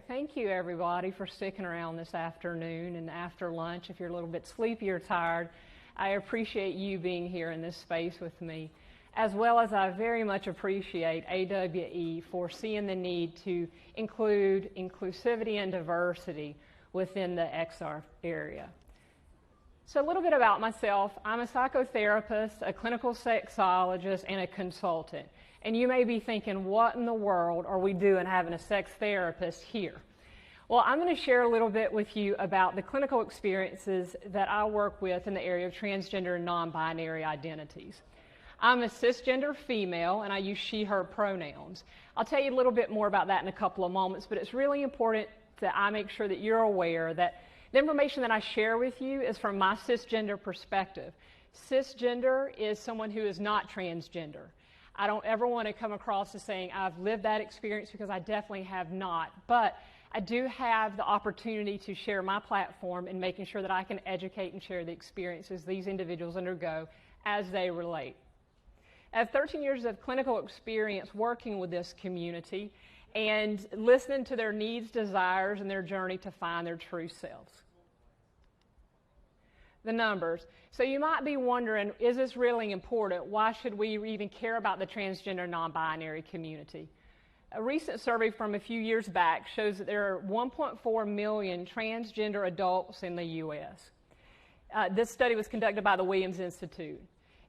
right, thank you everybody for sticking around this afternoon and after lunch. If you're a little bit sleepy or tired, I appreciate you being here in this space with me, as well as I very much appreciate AWE for seeing the need to include inclusivity and diversity within the XR area. So a little bit about myself. I'm a psychotherapist, a clinical sexologist, and a consultant. And you may be thinking, what in the world are we doing having a sex therapist here? Well, I'm going to share a little bit with you about the clinical experiences that I work with in the area of transgender and non-binary identities. I'm a cisgender female, and I use she, her pronouns. I'll tell you a little bit more about that in a couple of moments, but it's really important that I make sure that you're aware that the information that I share with you is from my cisgender perspective. Cisgender is someone who is not transgender. I don't ever want to come across as saying I've lived that experience, because I definitely have not. But I do have the opportunity to share my platform in making sure that I can educate and share the experiences these individuals undergo as they relate. I have 13 years of clinical experience working with this community and listening to their needs, desires, and their journey to find their true selves. The numbers. So you might be wondering, is this really important? Why should we even care about the transgender non-binary community? A recent survey from a few years back shows that there are 1.4 million transgender adults in the U.S. This study was conducted by the Williams Institute.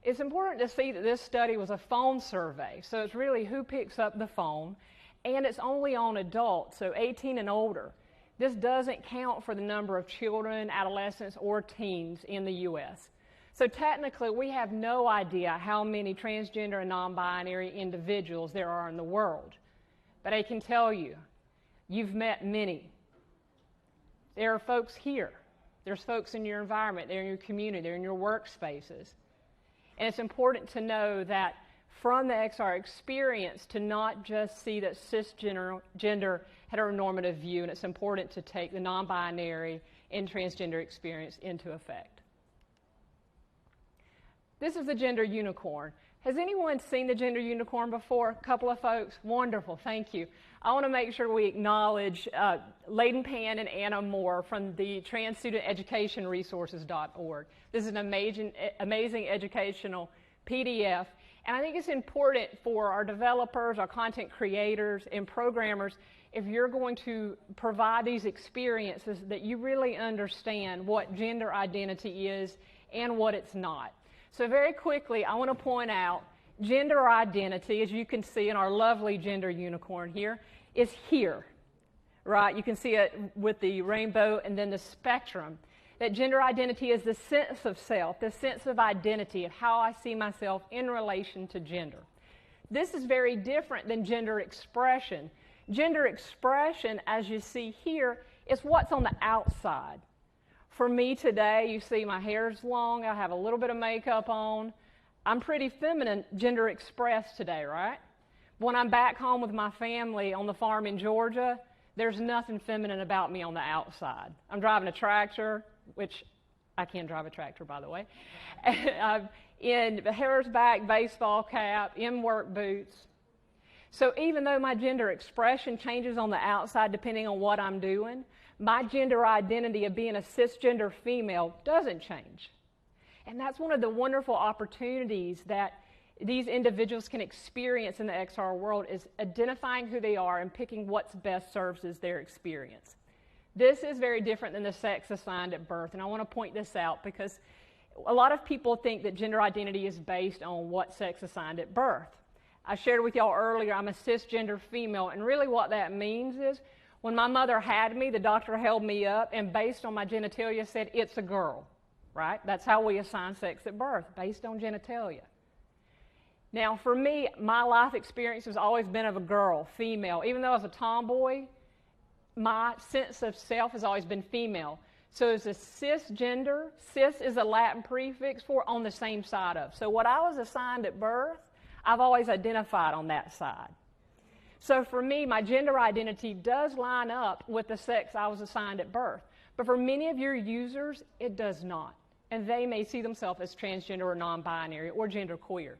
It's important to see that this study was a phone survey, so it's really who picks up the phone, and it's only on adults, so 18 and older. This doesn't count for the number of children, adolescents, or teens in the U.S. So technically, we have no idea how many transgender and non-binary individuals there are in the world. But I can tell you, you've met many. There are folks here. There's folks in your environment. They're in your community. They're in your workspaces. And it's important to know that from the XR experience to not just see that cisgender heteronormative view, and it's important to take the non-binary and transgender experience into effect. This is the gender unicorn. Has anyone seen the gender unicorn before? A couple of folks? Wonderful, thank you. I want to make sure we acknowledge Layden Pan and Anna Moore from the transstudenteducationresources.org. This is an amazing educational PDF. And I think it's important for our developers, our content creators, and programmers, if you're going to provide these experiences, that you really understand what gender identity is and what it's not. So very quickly, I want to point out gender identity, as you can see in our lovely gender unicorn here, is here, right? You can see it with the rainbow and then the spectrum. That gender identity is the sense of self, the sense of identity, of how I see myself in relation to gender. This is very different than gender expression. Gender expression, as you see here, is what's on the outside. For me today, you see my hair's long, I have a little bit of makeup on. I'm pretty feminine, gender expressed today, right? When I'm back home with my family on the farm in Georgia, there's nothing feminine about me on the outside. I'm driving a tractor, which I can drive a tractor, by the way, in hair's back, baseball cap, in work boots. So even though my gender expression changes on the outside depending on what I'm doing, my gender identity of being a cisgender female doesn't change. And that's one of the wonderful opportunities that these individuals can experience in the XR world, is identifying who they are and picking what's best serves as their experience. This is very different than the sex assigned at birth, and I want to point this out because a lot of people think that gender identity is based on what sex assigned at birth. I shared with y'all earlier I'm a cisgender female, and really what that means is when my mother had me, the doctor held me up, and based on my genitalia said, it's a girl, right? That's how we assign sex at birth, based on genitalia. Now, for me, my life experience has always been of a girl, female. Even though I was a tomboy, my sense of self has always been female. So as a cisgender, cis is a Latin prefix for on the same side of. So what I was assigned at birth, I've always identified on that side. So for me, my gender identity does line up with the sex I was assigned at birth. But for many of your users, it does not. And they may see themselves as transgender or non-binary or genderqueer.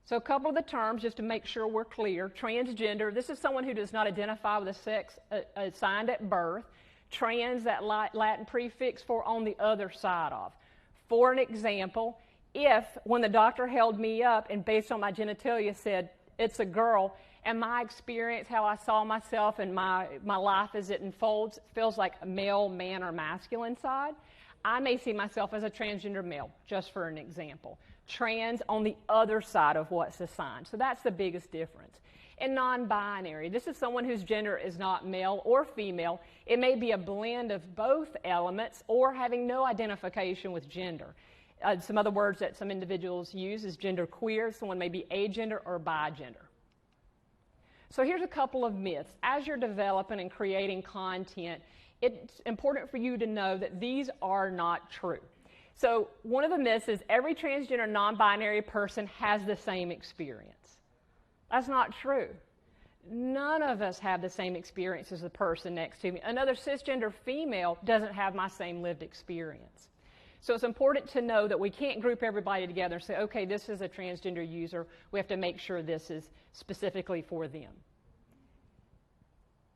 So a couple of the terms, just to make sure we're clear. Transgender, this is someone who does not identify with a sex assigned at birth. Trans, that Latin prefix for on the other side of. For an example, if when the doctor held me up and based on my genitalia said, it's a girl, and my experience, how I saw myself and my life as it unfolds, feels like a male, man, or masculine side, I may see myself as a transgender male, just for an example. Trans on the other side of what's assigned. So that's the biggest difference. And non-binary, this is someone whose gender is not male or female. It may be a blend of both elements or having no identification with gender. Some other words that some individuals use is gender queer. Someone may be agender or bigender. So here's a couple of myths. As you're developing and creating content, it's important for you to know that these are not true. So one of the myths is every transgender non-binary person has the same experience. That's not true. None of us have the same experience as the person next to me. Another cisgender female doesn't have my same lived experience. So it's important to know that we can't group everybody together and say, okay, this is a transgender user. We have to make sure this is specifically for them.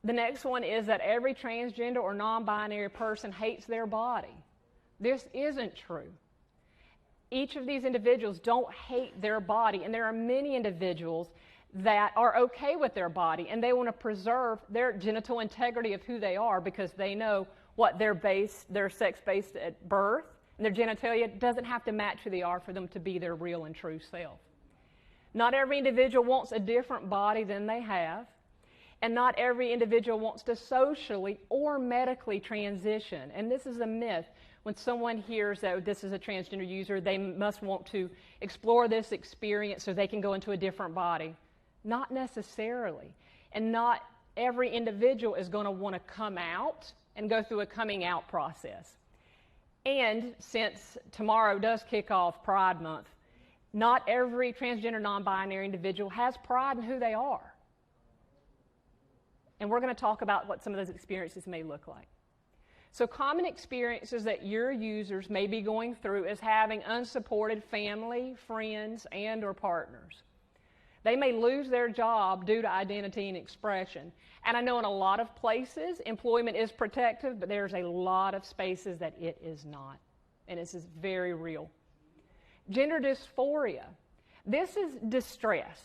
The next one is that every transgender or non-binary person hates their body. This isn't true. Each of these individuals don't hate their body, and there are many individuals that are okay with their body, and they want to preserve their genital integrity of who they are because they know what their sex-based at birth, and their genitalia doesn't have to match who they are for them to be their real and true self. Not every individual wants a different body than they have, and not every individual wants to socially or medically transition, and this is a myth. When someone hears that this is a transgender user, they must want to explore this experience so they can go into a different body. Not necessarily. And not every individual is going to want to come out and go through a coming out process. And since tomorrow does kick off Pride Month, not every transgender non-binary individual has pride in who they are. And we're going to talk about what some of those experiences may look like. So common experiences that your users may be going through is having unsupported family, friends, and or partners. They may lose their job due to identity and expression. And I know in a lot of places, employment is protective, but there's a lot of spaces that it is not. And this is very real. Gender dysphoria. This is distress.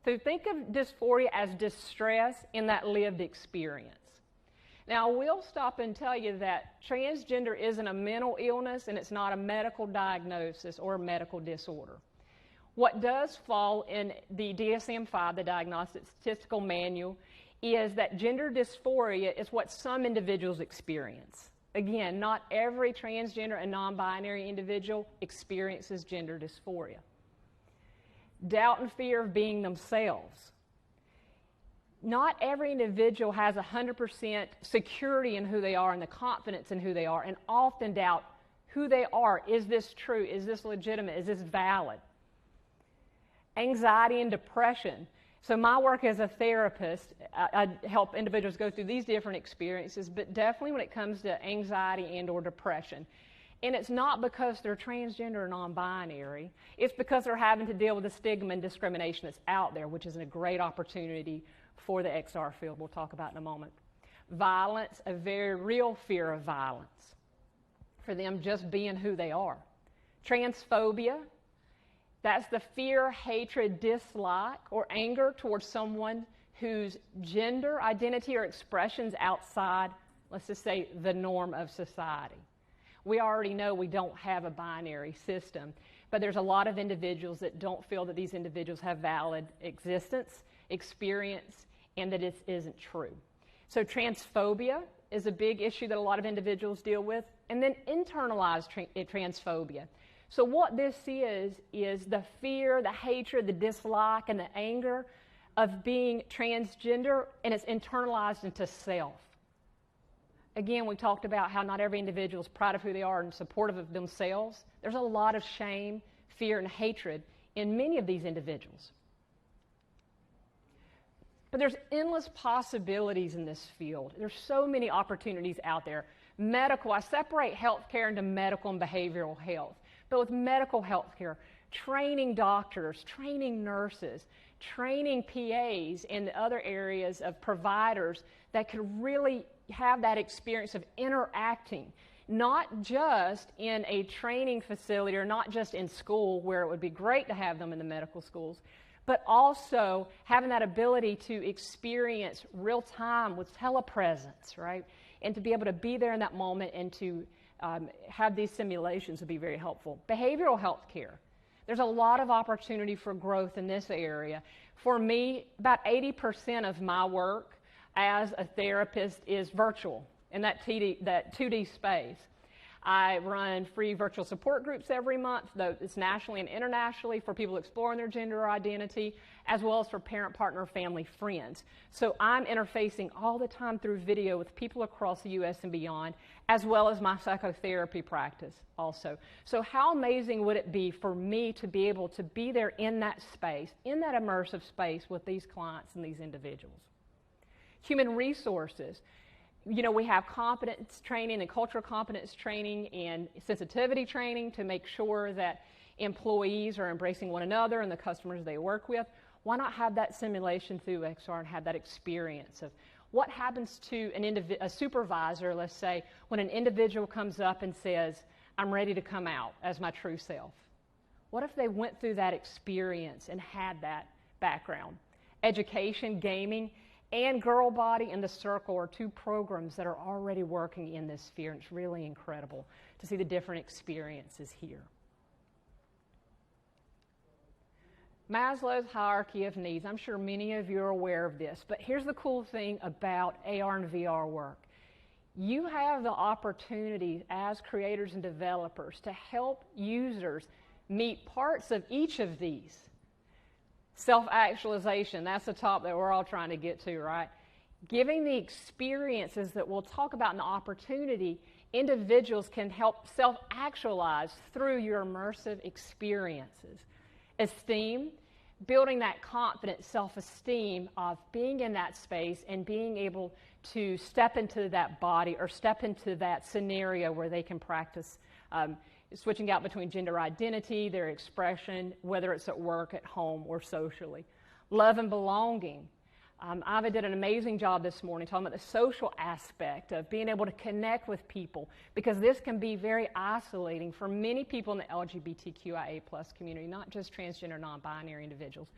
So think of dysphoria as distress in that lived experience. Now, I will stop and tell you that transgender isn't a mental illness and it's not a medical diagnosis or a medical disorder. What does fall in the DSM-5, the Diagnostic Statistical Manual, is that gender dysphoria is what some individuals experience. Again, not every transgender and non-binary individual experiences gender dysphoria. Doubt and fear of being themselves. Not every individual has 100% security in who they are and the confidence in who they are, and often doubt who they are. Is this true? Is this legitimate? Is this valid? Anxiety and depression. So my work as a therapist, I help individuals go through these different experiences, but definitely when it comes to anxiety and or depression. And it's not because they're transgender or non-binary. It's because they're having to deal with the stigma and discrimination that's out there, which is a great opportunity for the XR field we'll talk about in a moment. Violence, a very real fear of violence for them just being who they are. Transphobia, that's the fear, hatred, dislike, or anger towards someone whose gender, identity, or expressions outside, let's just say, the norm of society. We already know we don't have a binary system, but there's a lot of individuals that don't feel that these individuals have valid existence, experience, and that it isn't true. So transphobia is a big issue that a lot of individuals deal with, and then internalized transphobia. So what this is the fear, the hatred, the dislike, and the anger of being transgender, and it's internalized into self. Again, we talked about how not every individual is proud of who they are and supportive of themselves. There's a lot of shame, fear, and hatred in many of these individuals. But there's endless possibilities in this field. There's so many opportunities out there. Medical, I separate healthcare into medical and behavioral health. But with medical healthcare, training doctors, training nurses, training PAs in the other areas of providers that could really have that experience of interacting, not just in a training facility or not just in school where it would be great to have them in the medical schools, but also having that ability to experience real time with telepresence, right? And to be able to be there in that moment and to have these simulations would be very helpful. Behavioral health care. There's a lot of opportunity for growth in this area. For me, about 80% of my work as a therapist is virtual in that 2D space. I run free virtual support groups every month, though it's nationally and internationally, for people exploring their gender identity, as well as for parent, partner, family, friends. So I'm interfacing all the time through video with people across the U.S. and beyond, as well as my psychotherapy practice also. So how amazing would it be for me to be able to be there in that space, in that immersive space with these clients and these individuals? Human resources. You know, we have competence training and cultural competence training and sensitivity training to make sure that employees are embracing one another and the customers they work with. Why not have that simulation through XR and have that experience of what happens to a supervisor, let's say, when an individual comes up and says, I'm ready to come out as my true self? What if they went through that experience and had that background? Education, gaming, and Girl Body and The Circle are two programs that are already working in this sphere, and it's really incredible to see the different experiences here. Maslow's hierarchy of needs. I'm sure many of you are aware of this, but here's the cool thing about AR and VR work. You have the opportunity as creators and developers to help users meet parts of each of these. Self-actualization, that's the top that we're all trying to get to, right? Giving the experiences that we'll talk about in the opportunity, individuals can help self-actualize through your immersive experiences. Esteem, building that confident self-esteem of being in that space and being able to step into that body or step into that scenario where they can practice switching out between gender identity, their expression, whether it's at work, at home, or socially. Love and belonging. Ava did an amazing job this morning talking about the social aspect of being able to connect with people, because this can be very isolating for many people in the LGBTQIA+ community, not just transgender, non-binary individuals,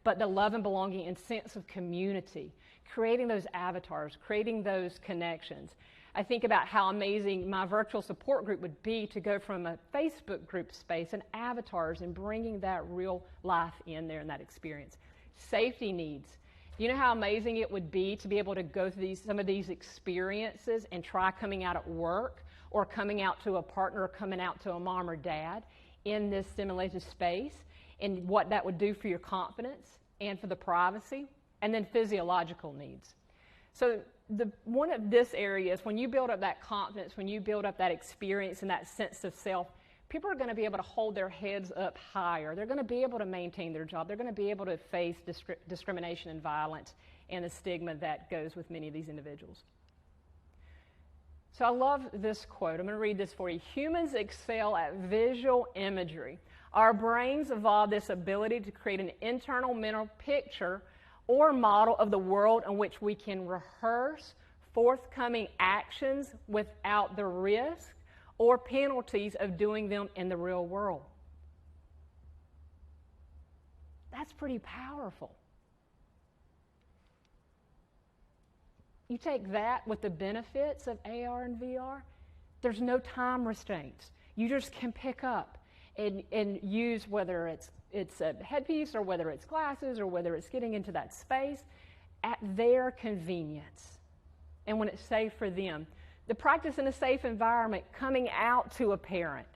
but the love and belonging and sense of community, creating those avatars, creating those connections. I think about how amazing my virtual support group would be to go from a Facebook group space and avatars and bringing that real life in there in that experience. Safety needs. You know how amazing it would be to be able to go through some of these experiences and try coming out at work or coming out to a partner or coming out to a mom or dad in this simulated space, and what that would do for your confidence and for the privacy, and then physiological needs. So one of this area is when you build up that confidence, when you build up that experience and that sense of self, people are going to be able to hold their heads up higher. They're going to be able to maintain their job. They're going to be able to face discrimination and violence and the stigma that goes with many of these individuals. So I love this quote. I'm going to read this for you. Humans excel at visual imagery. Our brains evolved this ability to create an internal mental picture or model of the world in which we can rehearse forthcoming actions without the risk or penalties of doing them in the real world. That's pretty powerful. You take that with the benefits of AR and VR, there's no time restraints. You just can pick up and use, whether it's a headpiece or whether it's glasses or whether it's getting into that space at their convenience and when it's safe for them. The practice in a safe environment, coming out to a parent,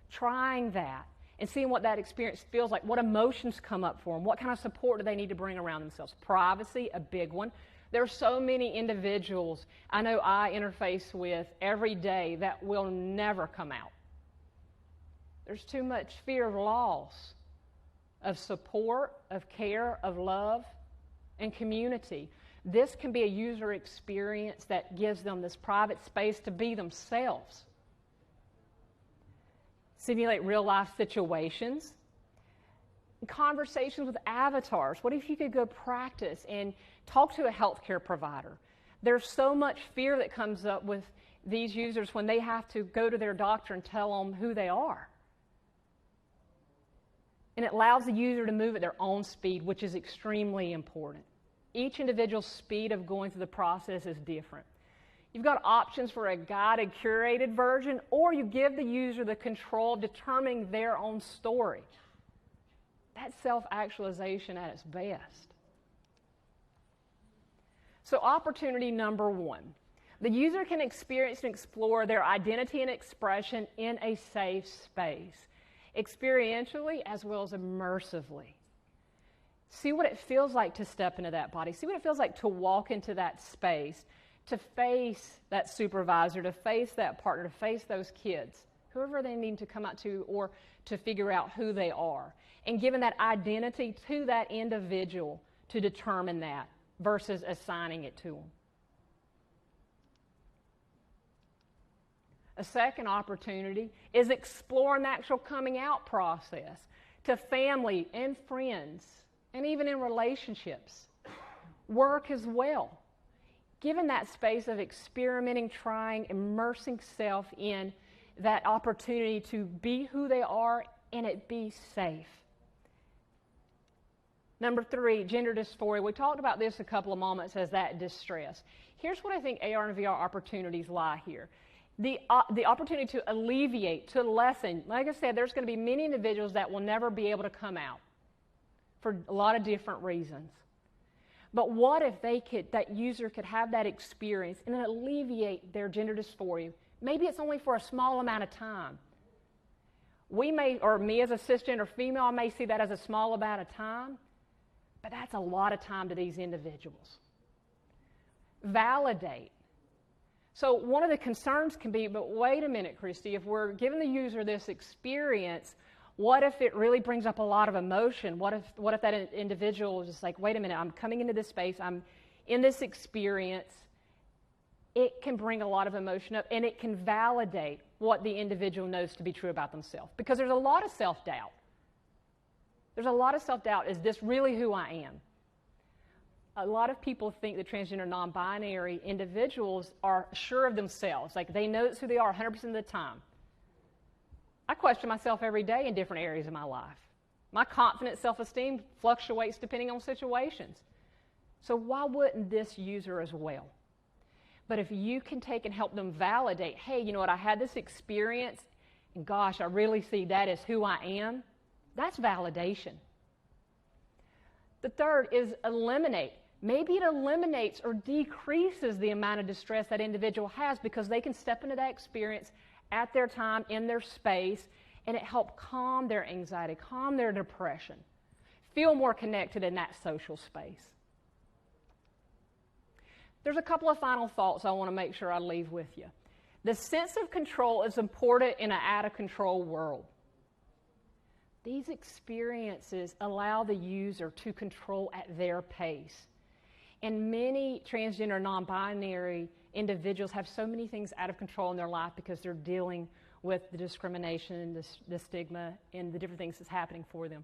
trying that and seeing what that experience feels like, what emotions come up for them, what kind of support do they need to bring around themselves. Privacy, a big one. There are so many individuals I know I interface with every day that will never come out. There's too much fear of loss, of support, of care, of love, and community. This can be a user experience that gives them this private space to be themselves. simulate real-life situations. Conversations with avatars. What if you could go practice and talk to a healthcare provider? There's so much fear that comes up with these users when they have to go to their doctor and tell them who they are. And it allows the user to move at their own speed, which is extremely important. Each individual's speed of going through the process is different. You've got options for a guided, curated version, or you give the user the control of determining their own story. That's self-actualization at its best. So opportunity number 1. The user can experience and explore their identity and expression in a safe space, experientially as well as immersively. See what it feels like to step into that body. See what it feels like to walk into that space, to face that supervisor, to face that partner, to face those kids, whoever they need to come out to, or to figure out who they are. And giving that identity to that individual to determine that versus assigning it to them. A second opportunity is exploring the actual coming out process to family and friends, and even in relationships. Work as well. Given that space of experimenting, trying, immersing self in that opportunity to be who they are and it be safe. Number 3, gender dysphoria. We talked about this a couple of moments as that distress. Here's what I think AR and VR opportunities lie here. The opportunity to alleviate, to lessen. Like I said, there's going to be many individuals that will never be able to come out for a lot of different reasons. But what if that user could have that experience and alleviate their gender dysphoria? Maybe it's only for a small amount of time. We may, or me as a cisgender female, I may see that as a small amount of time, but that's a lot of time to these individuals. Validate. So one of the concerns can be, but wait a minute, Kristie, if we're giving the user this experience, what if it really brings up a lot of emotion? What if that individual is just like, wait a minute, I'm coming into this space, I'm in this experience. It can bring a lot of emotion up, and it can validate what the individual knows to be true about themselves. Because there's a lot of self-doubt. There's a lot of self-doubt. Is this really who I am? A lot of people think that transgender non-binary individuals are sure of themselves. Like they know it's who they are 100% of the time. I question myself every day in different areas of my life. My confidence, self-esteem fluctuates depending on situations. So why wouldn't this user as well? But if you can take and help them validate, hey, you know what, I had this experience, and gosh, I really see that as who I am, that's validation. The third is eliminate. Maybe it eliminates or decreases the amount of distress that individual has because they can step into that experience at their time, in their space, and it helps calm their anxiety, calm their depression, feel more connected in that social space. There's a couple of final thoughts I want to make sure I leave with you. The sense of control is important in an out-of-control world. These experiences allow the user to control at their pace. And many transgender non-binary individuals have so many things out of control in their life because they're dealing with the discrimination, the stigma, and the different things that's happening for them.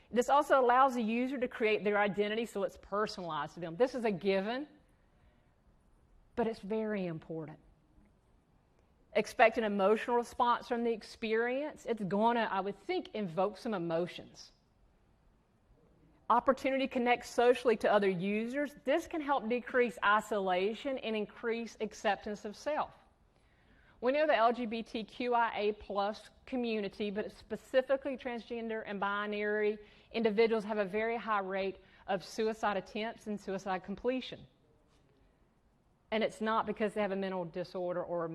This also allows the user to create their identity so it's personalized to them. This is a given, but it's very important. Expect an emotional response from the experience. It's going to, I would think, invoke some emotions. Opportunity to connect socially to other users. This can help decrease isolation and increase acceptance of self. We know the LGBTQIA+ community, but specifically transgender and binary individuals have a very high rate of suicide attempts and suicide completion. And it's not because they have a mental disorder or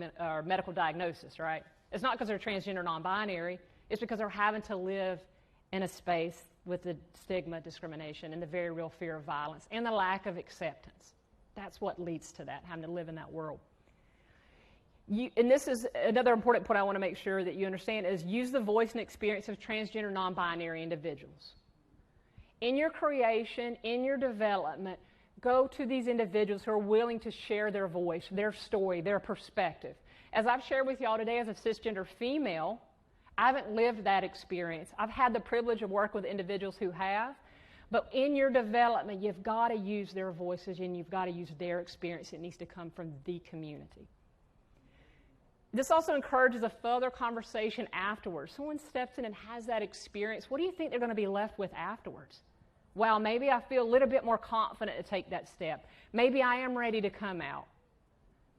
medical diagnosis, right? It's not because they're transgender non-binary. It's because they're having to live in a space with the stigma, discrimination, and the very real fear of violence, and the lack of acceptance. That's what leads to that, having to live in that world. And this is another important point I want to make sure that you understand, is use the voice and experience of transgender non-binary individuals. In your creation, in your development, go to these individuals who are willing to share their voice, their story, their perspective. As I've shared with y'all today as a cisgender female, I haven't lived that experience. I've had the privilege of working with individuals who have, but in your development, you've got to use their voices and you've got to use their experience. It needs to come from the community. This also encourages a further conversation afterwards. Someone steps in and has that experience. What do you think they're going to be left with afterwards? Well, maybe I feel a little bit more confident to take that step. Maybe I am ready to come out.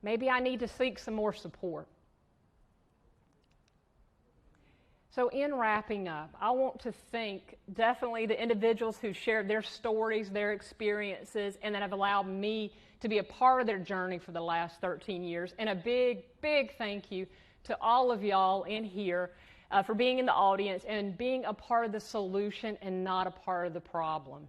Maybe I need to seek some more support. So in wrapping up, I want to thank definitely the individuals who shared their stories, their experiences, and that have allowed me to be a part of their journey for the last 13 years. And a big, big thank you to all of y'all in here for being in the audience and being a part of the solution and not a part of the problem.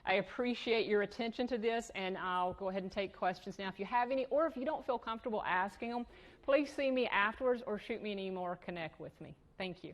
I appreciate your attention to this, and I'll go ahead and take questions now if you have any, or if you don't feel comfortable asking them, please see me afterwards or shoot me an email or connect with me. Thank you.